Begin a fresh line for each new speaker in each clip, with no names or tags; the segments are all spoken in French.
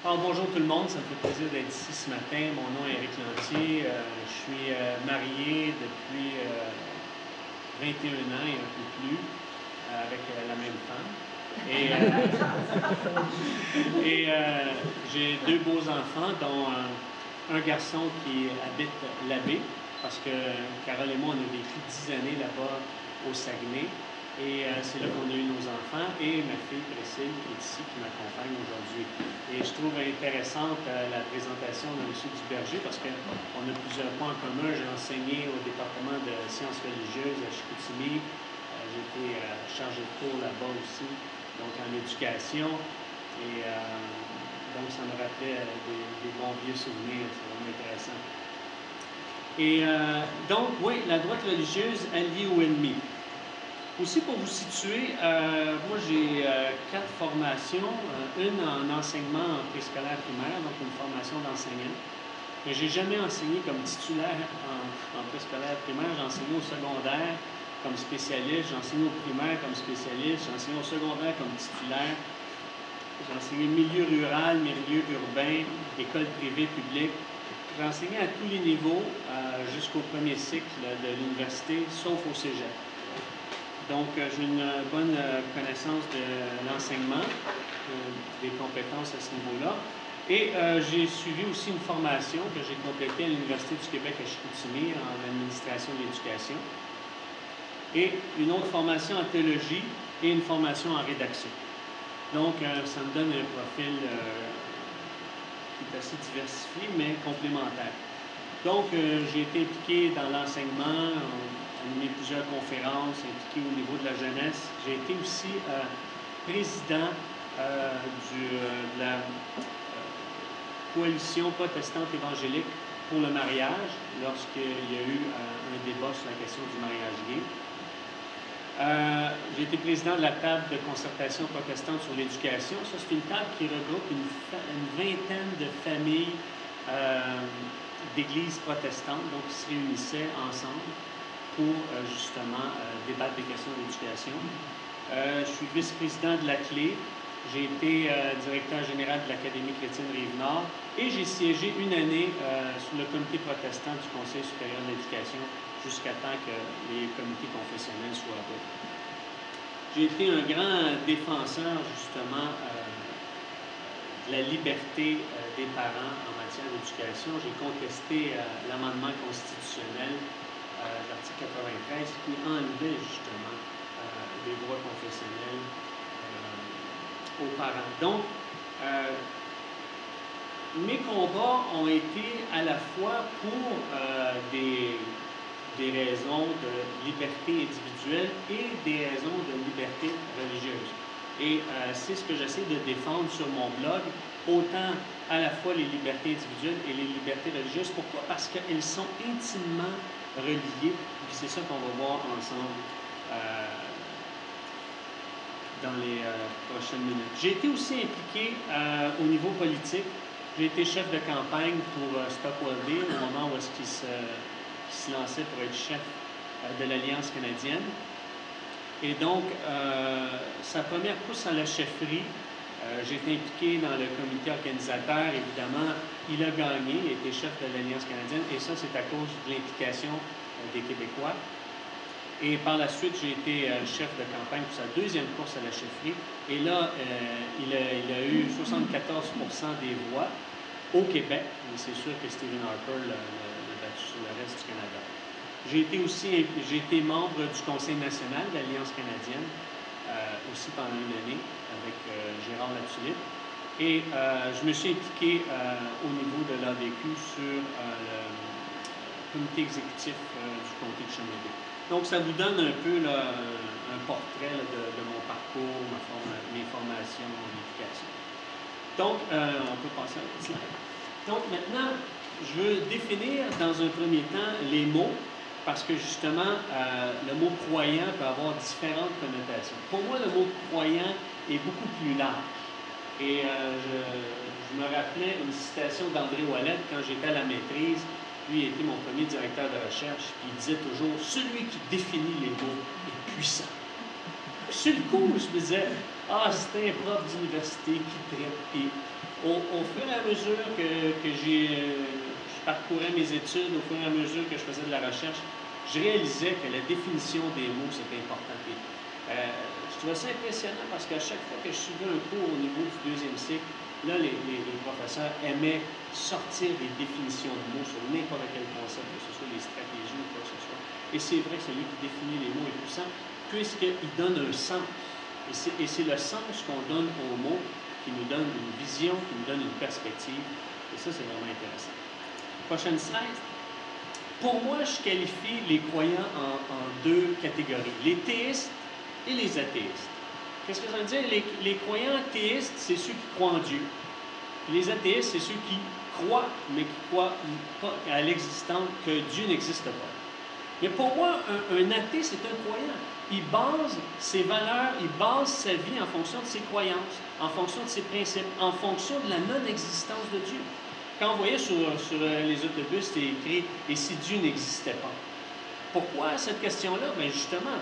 Alors, bonjour tout le monde, ça me fait plaisir d'être ici ce matin. Mon nom est Éric Lantier. Je suis marié depuis 21 ans et un peu plus avec la même femme. J'ai deux beaux enfants, dont un garçon qui habite l'Abbé, parce que Carole et moi, on a vécu 10 années là-bas au Saguenay. Et c'est là qu'on a eu nos enfants et ma fille Priscille qui est ici, qui m'accompagne aujourd'hui. Et je trouve intéressante la présentation de M. Duberger parce qu'on a plusieurs points en commun. J'ai enseigné au département de sciences religieuses à Chicoutimi. J'ai été chargé de cours là-bas aussi, donc en éducation. Et donc ça me rappelait des bons vieux souvenirs. C'est vraiment intéressant. Et donc, oui, la droite religieuse alliée au ennemi. Aussi, pour vous situer, moi j'ai 4 formations, une en enseignement en préscolaire primaire, donc une formation d'enseignant. Mais je n'ai jamais enseigné comme titulaire en préscolaire primaire, j'ai enseigné au secondaire comme spécialiste, j'ai enseigné au primaire comme spécialiste, j'ai enseigné au secondaire comme titulaire, j'ai enseigné milieu rural, milieu urbain, école privée, publique. J'ai enseigné à tous les niveaux jusqu'au premier cycle de l'université, sauf au cégep. Donc, j'ai une bonne connaissance de l'enseignement, des compétences à ce niveau-là. Et j'ai suivi aussi une formation que j'ai complétée à l'Université du Québec à Chicoutimi en administration de l'éducation. Et une autre formation en théologie et une formation en rédaction. Donc, ça me donne un profil qui est assez diversifié, mais complémentaire. Donc, j'ai été impliqué dans l'enseignement, animé plusieurs conférences, impliqué au niveau de la jeunesse. J'ai été aussi président de la coalition protestante évangélique pour le mariage, lorsqu'il y a eu un débat sur la question du mariage gay. J'ai été président de la table de concertation protestante sur l'éducation. Ça, c'est une table qui regroupe une vingtaine de familles d'églises protestantes, donc qui se réunissaient ensemble pour justement débattre des questions d'éducation. Je suis vice-président de la Clé. J'ai été directeur général de l'Académie chrétienne Rive-Nord et j'ai siégé une année sur le comité protestant du Conseil supérieur de l'éducation jusqu'à temps que les comités confessionnels soient là. J'ai été un grand défenseur justement de la liberté des parents en matière d'éducation. J'ai contesté l'amendement constitutionnel l'article 93 qui enlevait justement les droits confessionnels aux parents. Donc, mes combats ont été à la fois pour des raisons de liberté individuelle et des raisons de liberté religieuse. Et c'est ce que j'essaie de défendre sur mon blog, autant à la fois les libertés individuelles et les libertés religieuses. Pourquoi? Parce qu'elles sont intimement reliées, puis c'est ça qu'on va voir ensemble dans les prochaines minutes. J'ai été aussi impliqué au niveau politique. J'ai été chef de campagne pour Stopwell Day au moment où est-ce qu'il se lançait pour être chef de l'Alliance canadienne. Et donc, sa première course à la chefferie, j'ai été impliqué dans le comité organisateur. Évidemment, il a gagné, il a été chef de l'Alliance canadienne, et ça, c'est à cause de l'implication des Québécois. Et par la suite, j'ai été chef de campagne pour sa deuxième course à la chefferie. Et là, il a eu 74% des voix au Québec, mais c'est sûr que Stephen Harper l'a battu sur le reste du Canada. J'ai été membre du Conseil national de l'Alliance canadienne, aussi pendant une année, avec Gérard Latulippe. Et je me suis impliqué au niveau de l'ADQ sur le comité exécutif du comté de Chambéry. Donc, ça vous donne un peu là, un portrait là, de mon parcours, mes formations, mon éducation. Donc, on peut passer à l'autre slide. Donc, maintenant, je veux définir dans un premier temps les mots, parce que justement, le mot croyant peut avoir différentes connotations. Pour moi, le mot croyant est beaucoup plus large. Et je me rappelais une citation d'André Ouellet quand j'étais à la maîtrise. Lui était mon premier directeur de recherche, puis il disait toujours « Celui qui définit les mots est puissant ». Sur le coup, je me disais « Ah, c'était un prof d'université qui traite. » Puis Au fur et à mesure que je parcourais mes études, au fur et à mesure que je faisais de la recherche, je réalisais que la définition des mots, c'était important. Je trouvais ça impressionnant parce qu'à chaque fois que je suivais un cours au niveau du deuxième cycle, là, les professeurs aimaient sortir des définitions de mots sur n'importe quel concept, que ce soit les stratégies ou quoi que ce soit. Et c'est vrai que celui qui définit les mots est puissant, puisqu'il donne un sens. Et c'est le sens qu'on donne aux mots qui nous donne une vision, qui nous donne une perspective. Et ça, c'est vraiment intéressant. Prochaine slide. Pour moi, je qualifie les croyants en deux catégories, les théistes et les athéistes. Qu'est-ce que ça veut dire? Les croyants théistes, c'est ceux qui croient en Dieu. Les athéistes, c'est ceux qui croient, mais qui ne croient pas à l'existence, que Dieu n'existe pas. Mais pour moi, un athée, c'est un croyant. Il base ses valeurs, il base sa vie en fonction de ses croyances, en fonction de ses principes, en fonction de la non-existence de Dieu. Quand vous voyez sur les autobus, c'est écrit « Et si Dieu n'existait pas ?» Pourquoi cette question-là? Bien justement,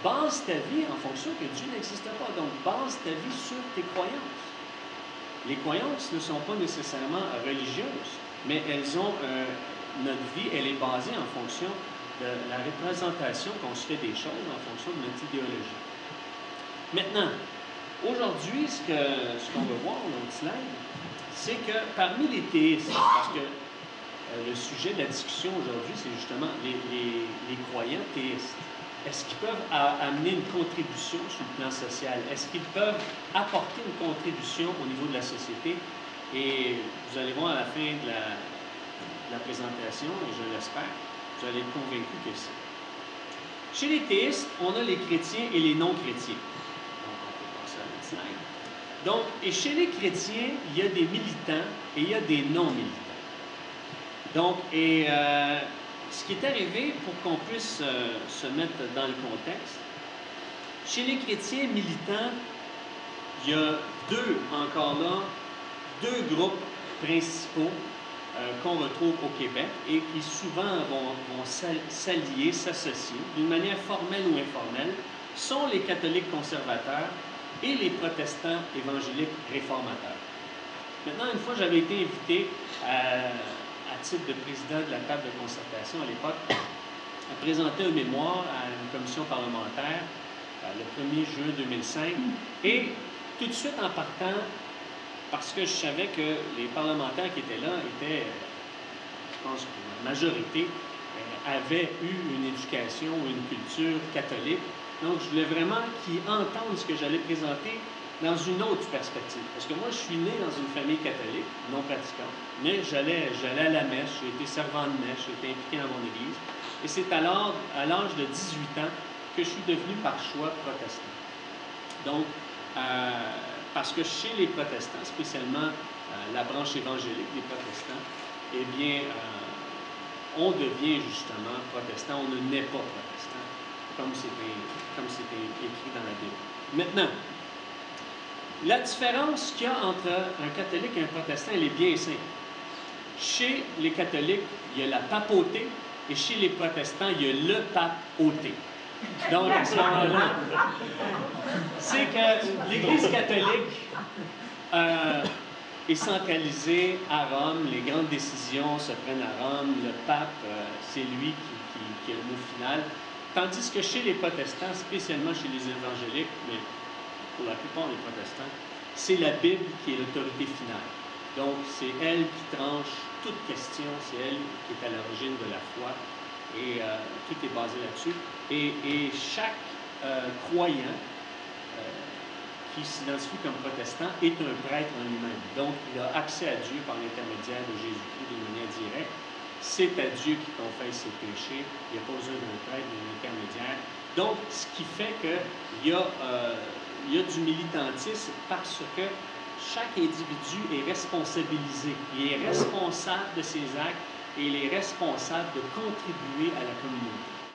base ta vie en fonction que Dieu n'existe pas. Donc, base ta vie sur tes croyances. Les croyances ne sont pas nécessairement religieuses, mais elles ont, notre vie, elle est basée en fonction de la représentation qu'on se fait des choses, en fonction de notre idéologie. Maintenant, aujourd'hui, ce qu'on va voir dans notre slide, c'est que parmi les théistes, parce que le sujet de la discussion aujourd'hui, c'est justement les croyants théistes. Est-ce qu'ils peuvent amener une contribution sur le plan social? Est-ce qu'ils peuvent apporter une contribution au niveau de la société? Et vous allez voir à la fin de la présentation, et je l'espère, vous allez être convaincus que c'est. Chez les théistes, on a les chrétiens et les non-chrétiens. Donc, on peut passer à la slide. Donc, et chez les chrétiens, il y a des militants et il y a des non-militants. Donc, ce qui est arrivé pour qu'on puisse se mettre dans le contexte, chez les chrétiens militants, il y a deux groupes principaux qu'on retrouve au Québec et qui souvent vont s'allier, s'associer d'une manière formelle ou informelle, sont les catholiques conservateurs et les protestants évangéliques réformateurs. Maintenant, une fois, j'avais été invité à titre de président de la table de concertation à l'époque, à présenter un mémoire à une commission parlementaire le 1er juin 2005. Et tout de suite en partant, parce que je savais que les parlementaires qui étaient là étaient, je pense que la majorité, avaient eu une éducation ou une culture catholique. Donc, je voulais vraiment qu'ils entendent ce que j'allais présenter dans une autre perspective. Parce que moi, je suis né dans une famille catholique, non pratiquante, mais j'allais à la messe, j'ai été servant de messe, j'ai été impliqué dans mon église. Et c'est à l'âge de 18 ans que je suis devenu par choix protestant. Donc, parce que chez les protestants, spécialement la branche évangélique des protestants, eh bien, on devient justement protestant, on ne naît pas protestant, comme c'était écrit dans la Bible. Maintenant, la différence qu'il y a entre un catholique et un protestant, elle est bien simple. Chez les catholiques, il y a la papauté, et chez les protestants, il y a le pape-auté. Donc, à ce moment-là, c'est que l'Église catholique est centralisée à Rome, les grandes décisions se prennent à Rome, le pape, c'est lui qui a le mot final. Tandis que chez les protestants, spécialement chez les évangéliques, mais pour la plupart des protestants, c'est la Bible qui est l'autorité finale. Donc, c'est elle qui tranche toute question, c'est elle qui est à l'origine de la foi, et tout est basé là-dessus. Et chaque croyant qui s'identifie comme protestant est un prêtre en lui-même. Donc, il a accès à Dieu par l'intermédiaire de Jésus-Christ d'une manière directe. C'est à Dieu qui confesse ses péchés. Il n'y a pas besoin d'un prêtre, d'un intermédiaire. Donc, ce qui fait qu'il y a du militantisme parce que chaque individu est responsabilisé. Il est responsable de ses actes et il est responsable de contribuer à la communauté.